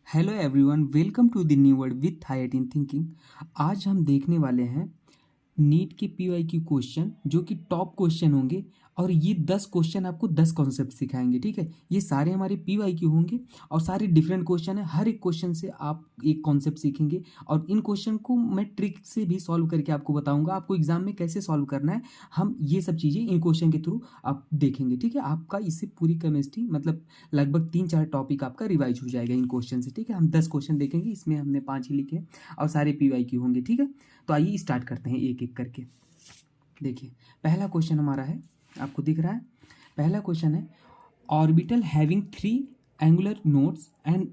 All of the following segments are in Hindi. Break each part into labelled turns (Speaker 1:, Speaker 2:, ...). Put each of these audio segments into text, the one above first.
Speaker 1: Hello everyone, welcome to the new word with highlight in thinking. आज हम देखने वाले हैं नीट के पीवाईक्यू क्वेश्चन, जो कि टॉप क्वेश्चन होंगे। और ये 10 क्वेश्चन आपको 10 कॉन्सेप्ट सिखाएंगे। ठीक है, ये सारे हमारे पीवाईक्यू होंगे और सारे डिफरेंट क्वेश्चन है। हर एक क्वेश्चन से आप एक कॉन्सेप्ट सीखेंगे और इन क्वेश्चन को मैं ट्रिक से भी सॉल्व करके आपको बताऊंगा आपको एग्जाम में कैसे सॉल्व करना है। हम ये सब चीज़ें इन क्वेश्चन के थ्रू आप देखेंगे। ठीक है, आपका इससे पूरी केमिस्ट्री मतलब लगभग 3-4 टॉपिक आपका रिवाइज हो जाएगा इन क्वेश्चन से। ठीक है, हम 10 क्वेश्चन देखेंगे, इसमें हमने 5 ही लिखे हैं और सारे पीवाईक्यू होंगे। ठीक है, तो आइए स्टार्ट करते हैं एक एक करके। देखिए, पहला क्वेश्चन हमारा है, आपको दिख रहा है। पहला क्वेश्चन है orbital having 3 angular nodes and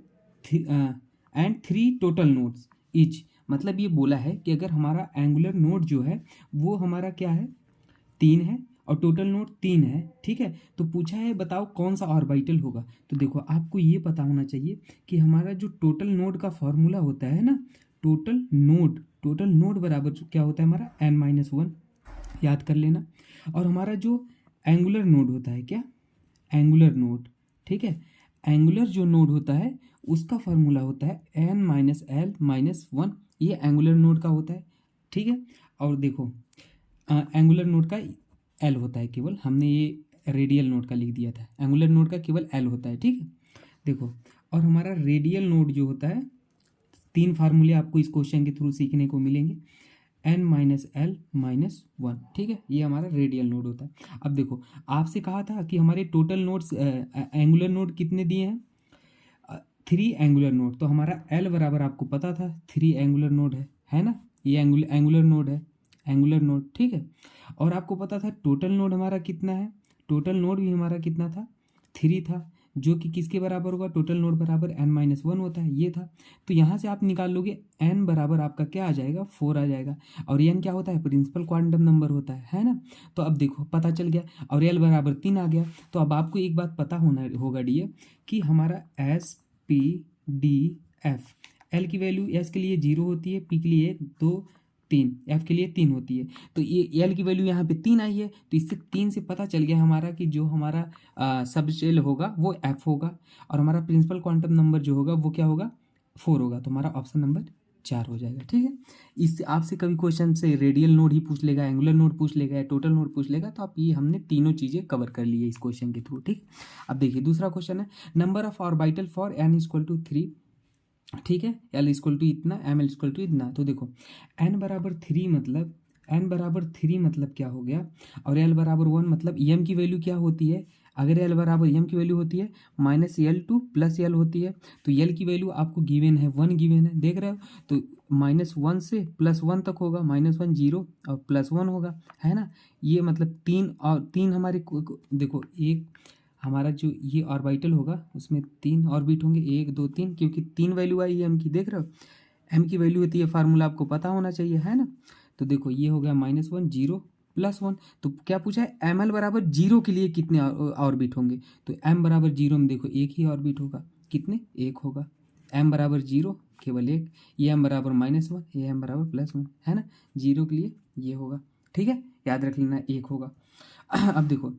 Speaker 1: 3 total nodes each. मतलब ये बोला है कि अगर हमारा एंगुलर नोड जो है वो हमारा क्या है, 3 है और टोटल नोड 3 है। ठीक है, तो पूछा है बताओ कौन सा ऑर्बिटल होगा। तो देखो, आपको ये पता होना चाहिए कि हमारा जो टोटल नोड का फॉर्मूला होता है ना, टोटल नोड बराबर क्या होता है हमारा n-1, याद कर लेना। और हमारा जो एंगुलर नोड होता है, क्या एंगुलर नोड, ठीक है, एंगुलर जो नोड होता है उसका फॉर्मूला होता है n-l-1। ये एंगुलर नोड का होता है। ठीक है, और देखो एंगुलर नोड का एल होता है केवल, हमने ये रेडियल नोड का लिख दिया था, एंगुलर नोड का केवल एल होता है। ठीक है, देखो, और हमारा रेडियल नोड जो होता है, 3 फार्मूले आपको इस क्वेश्चन के थ्रू सीखने को मिलेंगे, n-l-1। ठीक है, ये हमारा रेडियल नोड होता है। अब देखो, आपसे कहा था कि हमारे टोटल नोड्स एंगुलर नोड कितने दिए हैं, 3 एंगुलर नोड। तो हमारा एल बराबर आपको पता था 3 एंगुलर नोड है ना, ये एंगुलर नोड है, एंगुलर नोड। ठीक है, और आपको पता था टोटल नोड हमारा कितना है, टोटल नोड भी हमारा कितना था, 3 था, जो कि किसके बराबर होगा, टोटल नोड बराबर n-1 होता है, ये था। तो यहाँ से आप निकाल लोगे n बराबर आपका क्या आ जाएगा, 4 आ जाएगा। और n क्या होता है, प्रिंसिपल क्वांटम नंबर होता है ना। तो अब देखो पता चल गया, और l बराबर 3 आ गया। तो अब आपको एक बात पता होना होगा डियर, कि हमारा S-P-D-F, एल की वैल्यू एस के लिए 0 होती है, पी के लिए 1 2 3, एफ के लिए 3 होती है। तो ये एल की वैल्यू यहाँ पे 3 आई है, तो इससे 3 से पता चल गया हमारा कि जो हमारा सब शेल होगा वो एफ होगा, और हमारा प्रिंसिपल क्वांटम नंबर जो होगा वो क्या होगा, 4 होगा। तो हमारा ऑप्शन नंबर 4 हो जाएगा। ठीक है, इससे आपसे कभी क्वेश्चन से रेडियल नोड ही पूछ लेगा, एंगुलर नोड पूछ लेगा, टोटल नोड पूछ लेगा, तो आप ये हमने तीनों चीज़ें कवर कर ली है इस क्वेश्चन के थ्रू। ठीक, अब देखिए दूसरा क्वेश्चन है number of orbital for n=3। ठीक है, एल इक्वल टू इतना, एम एल इक्वल टू इतना। तो देखो n बराबर 3 मतलब क्या हो गया, और एल बराबर 1 मतलब एम की वैल्यू क्या होती है, अगर एल बराबर एम की वैल्यू होती है -L2 + L होती है। तो एल की वैल्यू आपको गिवन है 1 गिवन है, देख रहे हो। तो -1 से +1 तक होगा, -1 0 और +1 होगा, है ना। ये मतलब 3 और 3 हमारे देखो, एक हमारा जो ये ऑर्बिटल होगा उसमें 3 ऑर्बिट होंगे, 1 2 3, क्योंकि 3 वैल्यू आई है एम की, देख रहे हो। एम की वैल्यू होती है, फार्मूला आपको पता होना चाहिए, है ना। तो देखो ये हो गया -1 0 +1। तो क्या पूछा है, एम एल बराबर 0 के लिए कितने ऑर्बिट होंगे। तो एम बराबर 0 में देखो एक ही ऑर्बिट होगा, कितने, 1 होगा। एम बराबर 0 केवल 1, ये एम बराबर -1, ये एम बराबर +1, है ना। 0 के लिए ये होगा। ठीक है, याद रख लेना 1 होगा। अब देखो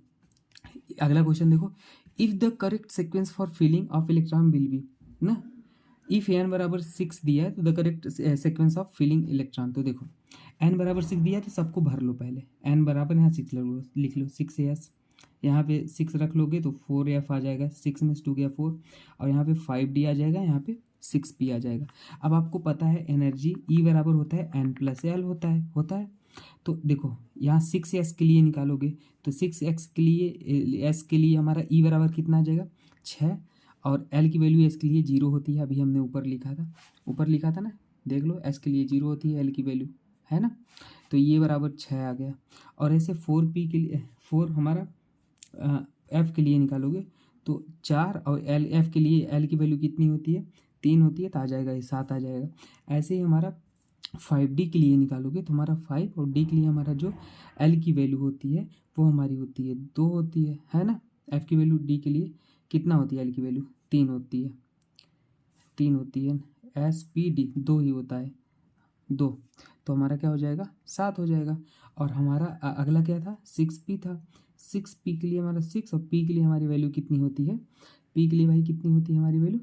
Speaker 1: अगला क्वेश्चन देखो, if the correct sequence for filling of electron will be ना, इफ n बराबर 6 दिया है तो the correct sequence of filling electron. तो देखो n बराबर 6 दिया है तो सबको भर लो, पहले n बराबर यहाँ 6 लिख लो 6s, यहाँ पे 6 रख लोगे तो 4f आ जाएगा, 6 में 2 गया 4, और यहाँ पे 5d आ जाएगा, यहाँ पे 6p आ जाएगा। अब आपको पता है एनर्जी E बराबर होता है n+L होता है। तो देखो यहाँ 6s के लिए निकालोगे तो 6x के लिए, s के लिए हमारा E बराबर कितना आ जाएगा, 6, और L की वैल्यू S के लिए 0 होती है, अभी हमने ऊपर लिखा था ना, देख लो S के लिए 0 होती है L की वैल्यू, है ना। तो ये बराबर 6 आ गया। और ऐसे 4p के लिए, 4 हमारा F के लिए निकालोगे तो 4, और F के लिए L की वैल्यू कितनी होती है, 3 होती है, तो आ जाएगा ये 7 आ जाएगा। ऐसे ही हमारा 5d के लिए निकालोगे तो हमारा 5, और d के लिए हमारा जो L की वैल्यू होती है वो हमारी होती है 2 होती है ना। F की वैल्यू d के लिए कितना होती है, L की वैल्यू 3 होती है, 3 होती है। SPD 2 ही होता है, 2। तो हमारा क्या हो जाएगा, 7 हो जाएगा। और हमारा अगला क्या था, 6p था। 6p के लिए हमारा 6, और p के लिए हमारी वैल्यू कितनी होती है, p के लिए भाई कितनी होती है हमारी वैल्यू,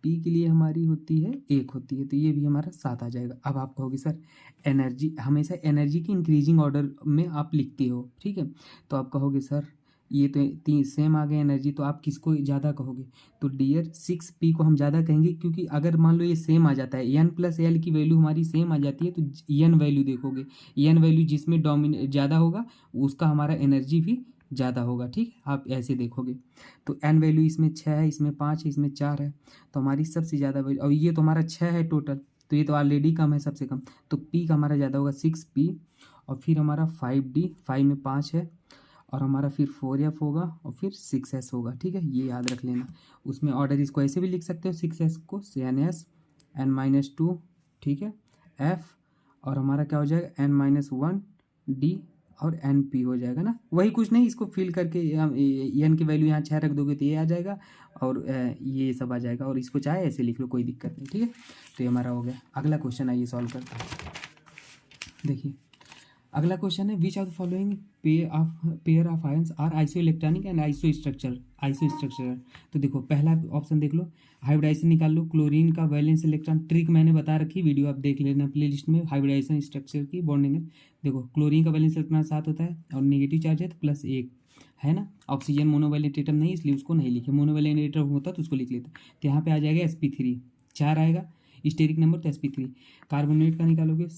Speaker 1: पी के लिए हमारी होती है 1 होती है, तो ये भी हमारा 7 आ जाएगा। अब आप कहोगे सर एनर्जी, हमेशा एनर्जी की इंक्रीजिंग ऑर्डर में आप लिखते हो, ठीक है। तो आप कहोगे सर ये तो तीन सेम आ गए एनर्जी, तो आप किसको ज़्यादा कहोगे? तो डियर 6p को हम ज़्यादा कहेंगे, क्योंकि अगर मान लो ये सेम आ जाता है, एन प्लस एल की वैल्यू हमारी सेम आ जाती है, तो एन वैल्यू देखोगे, एन वैल्यू जिसमें डोमिनेट ज़्यादा होगा उसका हमारा एनर्जी भी ज़्यादा होगा, ठीक है। आप ऐसे देखोगे तो एन वैल्यू इसमें 6 है, इसमें 5 है, इसमें 4 है, तो हमारी सबसे ज़्यादा वैल्यू, और ये तो हमारा 6 है टोटल, तो ये तो ऑलरेडी कम है सबसे कम, तो पी का हमारा ज़्यादा होगा 6p। और फिर हमारा 5d, 5 में 5 है, और हमारा फिर 4f होगा, और फिर 6s होगा, ठीक है। ये याद रख लेना। उसमें ऑर्डर इसको ऐसे भी लिख सकते हो 6s को ns n-2, ठीक है, f, और हमारा क्या हो जाएगा n-1 d और np हो जाएगा ना। वही कुछ नहीं, इसको फिल करके n की वैल्यू यहाँ 6 रख दोगे तो ये आ जाएगा, और ये सब आ जाएगा, और इसको चाहे ऐसे लिख लो, कोई दिक्कत नहीं, ठीक है। तो ये हमारा हो गया। अगला क्वेश्चन आइए सॉल्व करते हैं। देखिए अगला क्वेश्चन है, which of the following pair of ions are isoelectronic and iso structure. तो देखो पहला ऑप्शन देख लो, हाइब्रिडाइजेशन निकाल लो, क्लोरीन का वैलेंस इलेक्ट्रॉन, ट्रिक मैंने बता रखी, वीडियो आप देख लेना प्ले लिस्ट में, हाइब्रिडाइजेशन स्ट्रक्चर की बॉन्डिंग है। देखो क्लोरीन का वैलेंस इलेक्ट्रॉन 7 होता है, और नेगेटिव चार्ज है तो +1 है ना। ऑक्सीजन मोनोवैलेंट एटम नहीं, इसलिए उसको नहीं लिखे, मोनोवैलेंट एटम होता तो उसको लिख लेते। तो यहाँ पे आ जाएगा sp3, 4 आएगा स्टेरिक नंबर, तो sp3। कार्बोनेट का निकालोगे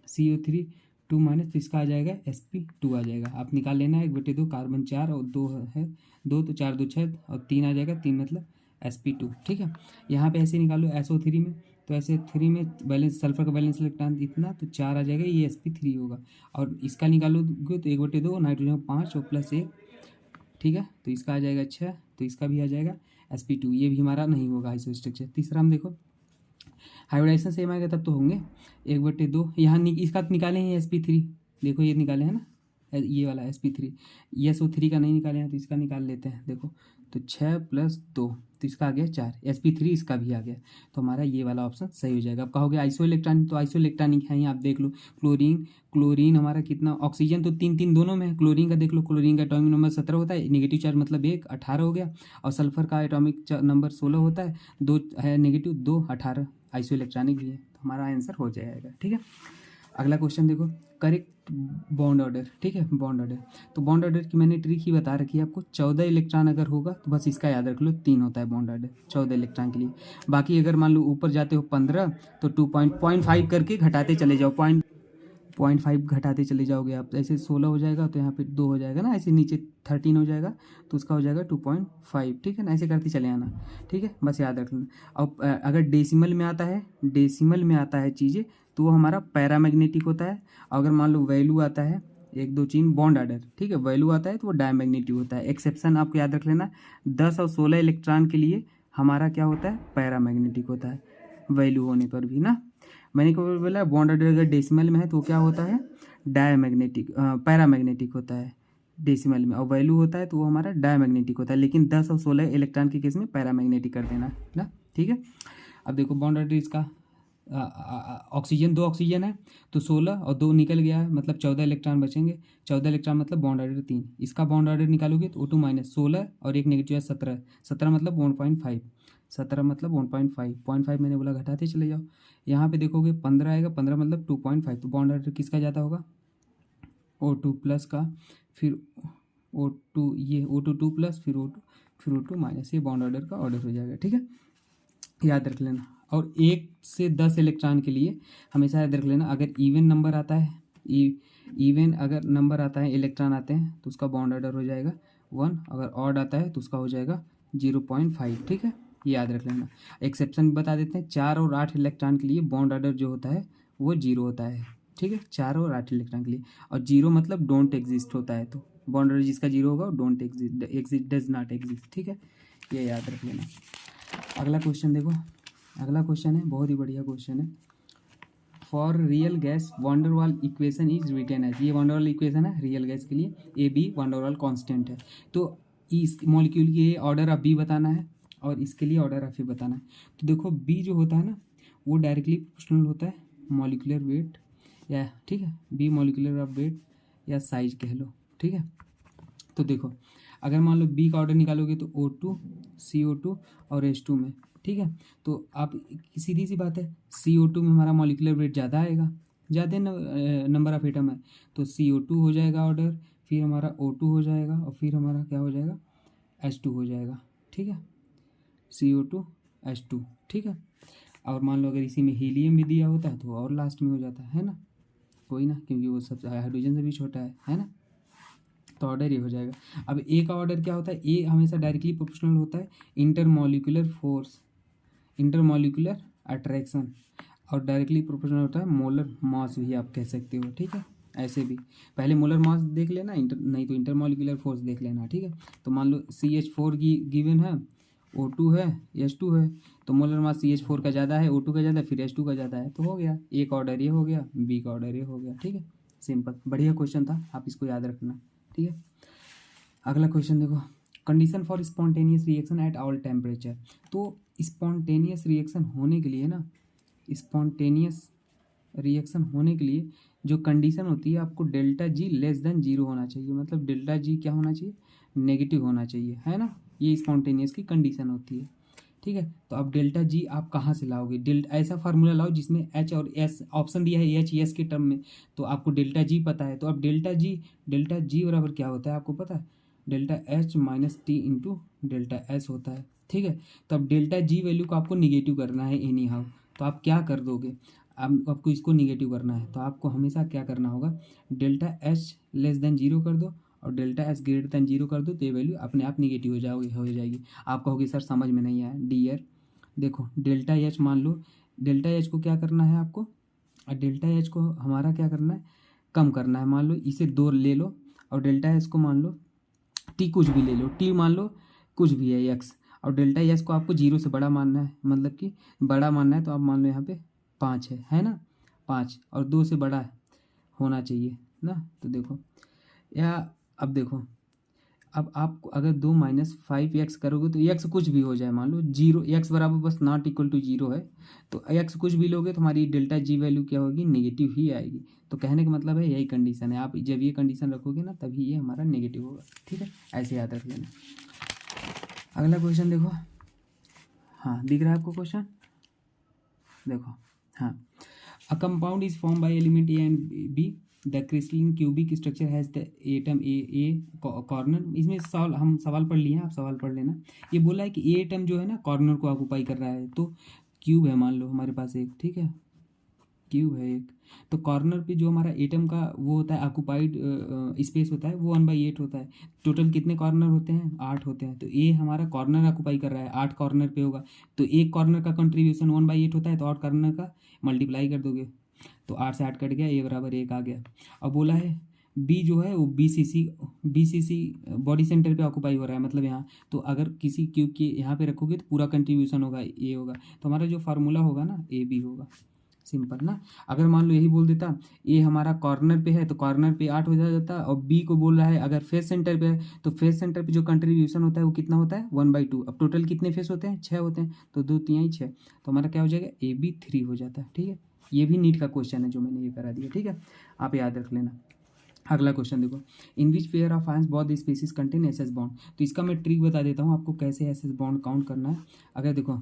Speaker 1: CO3 2 माइनस, तो इसका आ जाएगा sp2 आ जाएगा। आप निकाल लेना, 1/2 कार्बन 4 और 2 है 2, तो 4 2 6 और 3 आ जाएगा, 3 मतलब sp2, ठीक है। यहाँ पे ऐसे निकालो SO3 में, तो SO3 में बैलेंस सल्फर का बैलेंस इलेक्ट्रॉन इतना, तो 4 आ जाएगा, ये sp3 होगा। और इसका निकालोगे तो 1/2 नाइट्रोजन 5 और +1, ठीक है, तो इसका आ जाएगा 6, तो इसका भी आ जाएगा sp2। ये भी हमारा नहीं होगा आइसो स्ट्रक्चर। तीसरा हम देखो, हाइब्रिडाइजेशन सेम आएगा तब तो होंगे, 1/2 यहाँ इसका निकाले हैं sp3, देखो ये निकाले हैं ना, ये वाला sp3, ये SO3 का नहीं निकाले हैं, तो इसका निकाल लेते हैं। देखो तो 6 + 2, तो इसका आ गया 4, sp3 इसका भी आ गया, तो हमारा ये वाला ऑप्शन सही हो जाएगा। अब कहोगे आइसो इलेक्ट्रॉनिक, तो आइसो इलेक्ट्रॉनिक है ही, आप देख लो, क्लोरीन हमारा कितना, ऑक्सीजन तो 3 दोनों में है, क्लोरीन का देख लो, क्लोरीन का एटॉमिक नंबर 17 होता है, नेगेटिव चार्ज मतलब 1, 18 हो गया, और सल्फर का एटॉमिक नंबर 16 होता है, 2 है नेगेटिव, 2 18, आइसो इलेक्ट्रॉनिक भी है, तो हमारा आंसर हो जाएगा, ठीक है। अगला क्वेश्चन देखो, करेक्ट बॉन्ड ऑर्डर, ठीक है, बॉन्ड ऑर्डर। तो बॉन्ड ऑर्डर की मैंने ट्रिक ही बता रखी है आपको, 14 इलेक्ट्रॉन अगर होगा तो बस इसका याद रख लो, 3 होता है बॉन्ड ऑर्डर 14 इलेक्ट्रॉन के लिए। बाकी अगर मान लो ऊपर जाते हो 15, तो 2.5 करके घटाते चले जाओ, 0.5 घटाते चले जाओगे आप, ऐसे 16 हो जाएगा, तो यहाँ पे 2 हो जाएगा ना, ऐसे नीचे 13 हो जाएगा, तो उसका हो जाएगा 2.5, ठीक है ना, ऐसे करते चले आना, ठीक है, बस याद रख लेना। अब अगर डेसिमल में आता है चीज़ें, तो वो हमारा पैरामैग्नेटिक होता है। अगर मान लो वैल्यू आता है 1 2 3 बॉन्ड ऑर्डर, ठीक है, वैल्यू आता है तो वो डायमैग्नेटिक होता है। एक्सेप्शन आपको याद रख लेना, 10 और 16 इलेक्ट्रॉन के लिए हमारा क्या होता है, पैरामैग्नेटिक होता है, वैल्यू होने पर भी ना। मैंने क्या बोला, बॉन्ड ऑर्डर अगर डेसिमल में है तो क्या होता है, पैरामैग्नेटिक होता है डेसिमल में, और वैल्यू होता है तो वो हमारा डायमैग्नेटिक होता है। लेकिन 10 और 16 इलेक्ट्रॉन के केस में पैरामैग्नेटिक कर देना ना, ठीक है। अब देखो बॉन्ड ऑर्डर इसका, ऑक्सीजन 2 ऑक्सीजन है, तो 16 और 2 निकल गया है, मतलब 14 इलेक्ट्रॉन बचेंगे, 14 इलेक्ट्रॉन मतलब बॉन्ड ऑर्डर 3। इसका बॉन्ड ऑर्डर निकालोगे तो O2 माइनस 16 और एक नेगेटिव है 17, 17 मतलब 1.5, 17 मतलब 1.5, 0.5 मैंने बोला घटाते चले जाओ। यहाँ पे देखोगे 15 आएगा, 15 मतलब 2.5, तो बॉन्ड ऑर्डर किसका ज़्यादा होगा, O2 प्लस का, फिर O2 ये O2 2 प्लस, फिर O2 माइनस, ये बॉन्ड ऑर्डर का ऑर्डर हो जाएगा, ठीक है, याद रख लेना। और 1 से 10 इलेक्ट्रॉन के लिए हमेशा याद रख लेना, अगर इवन नंबर आता है, इवन अगर नंबर आता है, इलेक्ट्रॉन आते हैं, तो उसका बॉन्ड ऑर्डर हो जाएगा 1, अगर ऑड आता है तो उसका हो जाएगा 0.5, ठीक है, ये याद रख लेना। एक्सेप्शन बता देते हैं, 4 और 8 इलेक्ट्रॉन के लिए बॉन्ड ऑर्डर जो होता है वो 0 होता है, ठीक है, 4 और 8 इलेक्ट्रॉन के लिए, और 0 मतलब डोंट एग्जिस्ट होता है, तो बॉन्ड ऑर्डर जिसका 0 होगा वो don't exist, does not exist, ठीक है, ये याद रख लेना। अगला क्वेश्चन देखो, अगला क्वेश्चन है बहुत ही बढ़िया क्वेश्चन है, for real gas van der Waals equation is written as, ये वांडरवाल इक्वेशन है रियल गैस के लिए, ए बी वांडरवाल कांस्टेंट है, तो इस मॉलिक्यूल की ऑर्डर ऑफ बी बताना है और इसके लिए ऑर्डर ऑफ ए बताना है। तो देखो बी जो होता है ना, वो डायरेक्टली प्रोपोर्शनल होता है मॉलिक्यूलर वेट, या ठीक है, बी मॉलिक्यूलर ऑफ वेट या साइज कह लो, ठीक है। तो देखो अगर मान लो बी का ऑर्डर निकालोगे तो O2 CO2 और H2 में, ठीक है। तो आप सीधी सी बात है, CO2 में हमारा मॉलिक्यूलर वेट ज़्यादा आएगा, ज़्यादा नंबर ऑफ एटम है, तो CO2 हो जाएगा ऑर्डर, फिर हमारा O2 हो जाएगा और फिर हमारा क्या हो जाएगा, H2 हो जाएगा, ठीक है, CO2 H2, ठीक है। और मान लो अगर इसी में हीलियम भी दिया होता है तो और लास्ट में हो जाता है ना, कोई ना, क्योंकि वो सब हाइड्रोजन से भी छोटा है ना। तो ऑर्डर ये हो जाएगा। अब ए का ऑर्डर क्या होता है, ए हमेशा डायरेक्टली प्रोपोर्शनल होता है इंटरमॉलिक्यूलर फोर्स, इंटरमॉलिक्यूलर अट्रैक्शन, और डायरेक्टली प्रोपोर्शनल होता है मोलर मास भी आप कह सकते हो, ठीक है। ऐसे भी पहले मोलर मास देख लेना, नहीं तो इंटरमॉलिक्यूलर फोर्स देख लेना, ठीक है। तो मान लो CH4 की गिवन है, O2 है, H2 है, तो मोलर मास CH4 का ज़्यादा है, O2 का ज़्यादा है, फिर H2 का ज़्यादा है, तो हो गया, ए का ऑर्डर ये हो गया, बी का ऑर्डर ये हो गया, ठीक है। सिंपल, बढ़िया क्वेश्चन था, आप इसको याद रखना, ठीक है। अगला क्वेश्चन देखो, condition for spontaneous reaction at all temperature. तो स्पॉन्टेनियस रिएक्शन होने के लिए ना, स्पॉन्टेनियस रिएक्शन होने के लिए जो कंडीशन होती है, आपको delta G less than zero होना चाहिए, मतलब डेल्टा जी क्या होना चाहिए, नेगेटिव होना चाहिए, है ना। ये स्पॉन्टेनियस की कंडीशन होती है, ठीक है। तो अब डेल्टा जी आप कहाँ से लाओगे, ऐसा फार्मूला लाओ जिसमें एच और एस ऑप्शन दिया है, एच एस के टर्म में, तो आपको डेल्टा जी पता है। तो अब डेल्टा जी बराबर क्या होता है आपको पता है, delta H minus T into delta S होता है, ठीक है। तो अब डेल्टा जी वैल्यू को आपको निगेटिव करना है एनी हाउ, तो आप क्या कर दोगे, अब आपको इसको निगेटिव करना है, तो आपको हमेशा क्या करना होगा, delta H less than zero कर दो और delta S greater than zero कर दो, तो ये वैल्यू अपने आप निगेटिव हो जाएगी। आप कहोगे सर समझ में नहीं आया, डियर देखो, डेल्टा एच मान लो, डेल्टा एच को क्या करना है आपको, और डेल्टा एच को हमारा क्या करना है, कम करना है। मान लो इसे 2 ले लो और डेल्टा एच को मान लो टी कुछ भी ले लो, टी मान लो कुछ भी है एक्स, और डेल्टा एस को आपको जीरो से बड़ा मानना है, मतलब कि बड़ा मानना है, तो आप मान लो यहाँ पे 5 है ना, 5 और 2 से बड़ा होना चाहिए ना। तो देखो या अब देखो, अब आप अगर 2 माइनस 5x करोगे तो x कुछ भी हो जाए, मान लो जीरो, x बराबर बस नॉट इक्वल टू जीरो है, तो x कुछ भी लोगे तो हमारी डेल्टा जी वैल्यू क्या होगी, नेगेटिव ही आएगी। तो कहने का मतलब है यही कंडीशन है, आप जब ये कंडीशन रखोगे ना तभी ये हमारा नेगेटिव होगा, ठीक है, ऐसे याद रख लेना। अगला क्वेश्चन देखो, हाँ दिख रहा है आपको क्वेश्चन, देखो हाँ, a compound is form by element A and B, the crystalline cubic structure has the atom A corner. इसमें हम सवाल पढ़ लिए हैं, आप सवाल पढ़ लेना। ये बोला है कि ए एटम जो है ना कॉर्नर को ऑक्यूपाई कर रहा है, तो क्यूब है मान लो हमारे पास एक, ठीक है, क्यूब है एक, तो कॉर्नर पे जो हमारा एटम का वो होता है ऑक्यूपाइड स्पेस होता है वो 1/8 होता है। टोटल कितने कॉर्नर होते हैं, 8 होते हैं, तो ए हमारा कॉर्नर ऑक्यूपाई कर रहा है, 8 कॉर्नर पे होगा, तो एक कॉर्नर का कंट्रीब्यूशन 1/8 होता है, तो 8 कॉर्नर का मल्टीप्लाई कर दोगे, तो 8 से 8 कट गया, ए बराबर 1 आ गया। अब बोला है बी जो है वो BCC बॉडी सेंटर पे ऑक्यूपाई हो रहा है, मतलब यहाँ, तो अगर किसी क्यूब के यहाँ पे रखोगे तो पूरा कंट्रीब्यूशन होगा ए होगा, तो हमारा जो फार्मूला होगा ना AB होगा, सिंपल ना। अगर मान लो यही बोल देता ए हमारा कॉर्नर पे है तो कॉर्नर पे 8 हो जाता, और बी को बोल रहा है अगर फेस सेंटर पे है तो फेस सेंटर पे जो कंट्रीब्यूशन होता है वो कितना होता है, 1/2। अब टोटल कितने फेस होते हैं, 6 होते हैं, तो 2 3 6, तो हमारा क्या हो जाएगा, AB 3 हो जाता है, ठीक है। ये भी नीट का क्वेश्चन है जो मैंने ये करा दिया, ठीक है, आप याद रख लेना। अगला क्वेश्चन देखो, in which pair of ions both the species contain SS bond. तो इसका मैं ट्रिक बता देता हूँ आपको कैसे एसएस बॉन्ड काउंट करना है। अगर देखो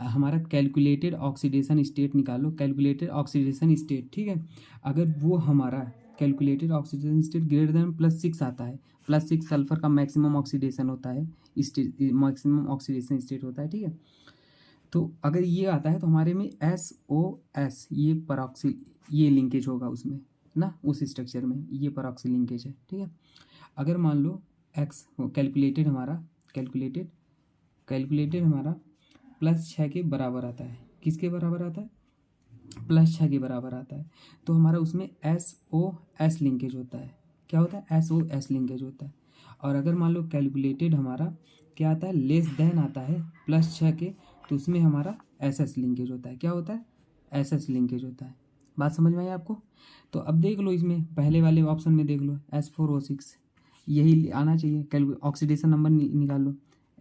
Speaker 1: हमारा कैलकुलेटेड ऑक्सीडेशन स्टेट निकालो, कैलकुलेटेड ऑक्सीडेशन स्टेट, ठीक है, अगर वो हमारा calculated oxidation state greater than +6 आता है, +6 सल्फर का मैक्सिमम ऑक्सीडेशन होता है, मैक्सिमम ऑक्सीडेशन स्टेट होता है, ठीक है। तो अगर ये आता है तो हमारे में SOS ये लिंकेज होगा उसमें ना, उस स्ट्रक्चर में ये परऑक्सी लिंकेज है, ठीक है। अगर मान लो एक्स कैलकुलेटेड हमारा +6 के बराबर आता है, किसके बराबर आता है, +6 के बराबर आता है, तो हमारा उसमें SOS लिंकेज होता है, क्या होता है, SOS लिंकेज होता है। और अगर मान लो कैलकुलेटेड हमारा क्या आता है, लेस देन आता है +6 के, तो उसमें हमारा SS लिंकेज होता है, क्या होता है, SS लिंकेज होता है। बात समझ में आई आपको। तो अब देख लो इसमें पहले वाले ऑप्शन में देख लो S4O6 यही आना चाहिए, ऑक्सीडेशन नंबर निकाल लो,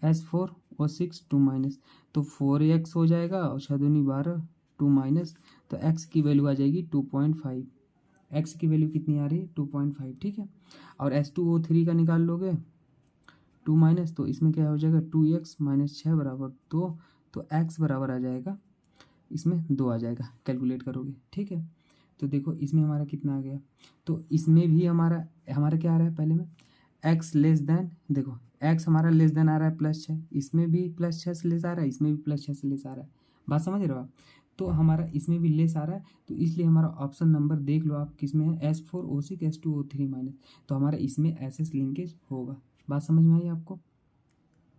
Speaker 1: S4O6 2 माइनस, तो 4x हो जाएगा और 6 दूनी 12 2 माइनस, तो x की वैल्यू आ जाएगी 2.5, x की वैल्यू कितनी आ रही है 2.5, ठीक है। और H2O3 का निकाल लोगे 2 माइनस, तो इसमें क्या हो जाएगा 2x माइनस 6 बराबर 2, तो x बराबर आ जाएगा इसमें 2 आ जाएगा, कैलकुलेट करोगे। ठीक है, तो देखो इसमें हमारा कितना आ गया, तो इसमें भी हमारा हमारा क्या आ रहा है पहले में x लेस देन, देखो x हमारा लेस देन आ रहा है +6, इसमें भी +6 से लेस आ रहा है, इसमें भी +6 से लेस आ रहा है, बात समझ रहे हो आप। तो हमारा इसमें भी लेस आ रहा है, तो इसलिए हमारा ऑप्शन नंबर देख लो आप किस में है, S4O6 S2O3 माइनस, तो हमारा इसमें SS लिंकेज होगा। बात समझ में आई आपको,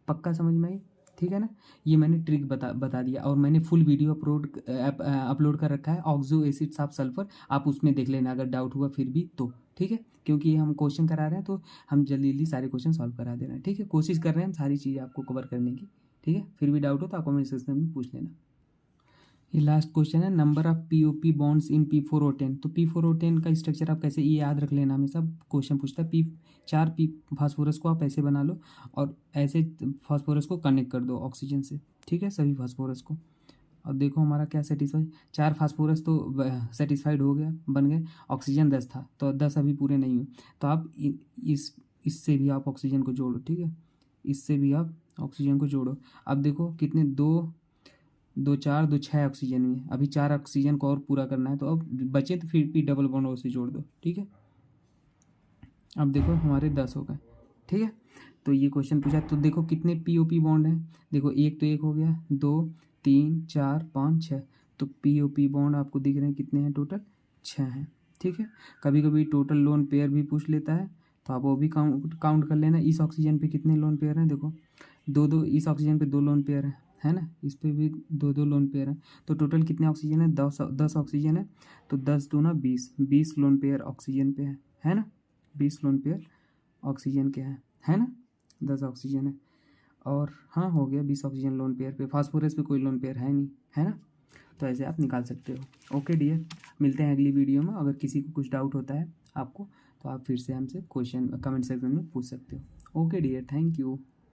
Speaker 1: पक्का समझ में आई, ठीक है ना। ये मैंने ट्रिक बता दिया, और मैंने फुल वीडियो अपलोड कर रखा है, ऑक्सो एसिड साफ सल्फर, आप उसमें देख लेना अगर डाउट हुआ फिर भी तो, ठीक है। क्योंकि ये हम क्वेश्चन करा रहे हैं तो हम जल्दी जल्दी सारे क्वेश्चन सॉल्व करा दे रहे हैं, ठीक है। कोशिश कर रहे हैं हम सारी चीज़ें आपको कवर करने की, ठीक है। फिर भी डाउट हो तो आप कमेंट सेक्शन में पूछ लेना। ये लास्ट क्वेश्चन है, number of POP bonds in P4O10। तो P4O10 का स्ट्रक्चर आप कैसे, ये याद रख लेना, हमेशा क्वेश्चन पूछता है। चार पी फास्फोरस को आप ऐसे बना लो और ऐसे फास्फोरस को कनेक्ट कर दो ऑक्सीजन से, ठीक है, सभी फास्फोरस को। और देखो हमारा क्या सेटिस्फाई, 4 फास्फोरस तो सेटिस्फाइड हो गया, बन गए। ऑक्सीजन 10 था तो 10 अभी पूरे नहीं हुए, तो आप इससे भी आप ऑक्सीजन को जोड़ो, ठीक है, इससे भी आप ऑक्सीजन को जोड़ो। अब देखो कितने, 2 2 4 2 6 ऑक्सीजन में, अभी 4 ऑक्सीजन को और पूरा करना है, तो अब बचे तो फिर भी डबल बॉन्ड ओ से जोड़ दो, ठीक है। अब देखो हमारे 10 हो गए, ठीक है। तो ये क्वेश्चन पूछा, तो देखो कितने POP बॉन्ड हैं, देखो एक तो एक हो गया, 2 3 4 5 6, तो POP बॉन्ड आपको दिख रहे हैं कितने हैं, टोटल 6 हैं, ठीक है। कभी कभी टोटल लोन पेयर भी पूछ लेता है, तो आप वो भी काउंट कर लेना। इस ऑक्सीजन पे कितने लोन पेयर हैं, देखो 2 2, इस ऑक्सीजन पे 2 लोन पेयर हैं, है ना, इस पे भी 2 2 लोन पेयर हैं, तो टोटल कितने ऑक्सीजन है, 10 ऑक्सीजन है, तो 10 दूना 20 लोन पेयर ऑक्सीजन पे है ना, 20 लोन पेयर ऑक्सीजन के हैं, है ना, 10 ऑक्सीजन है, और हाँ हो गया 20 ऑक्सीजन लोन पेयर पे, फास्फोरस पे कोई लोन पेयर है नहीं, है ना। तो ऐसे आप निकाल सकते हो। ओके डियर, मिलते हैं अगली वीडियो में। अगर किसी को कुछ डाउट होता है आपको, तो आप फिर से हमसे क्वेश्चन कमेंट सेक्शन में पूछ सकते हो। Okay dear, thank you.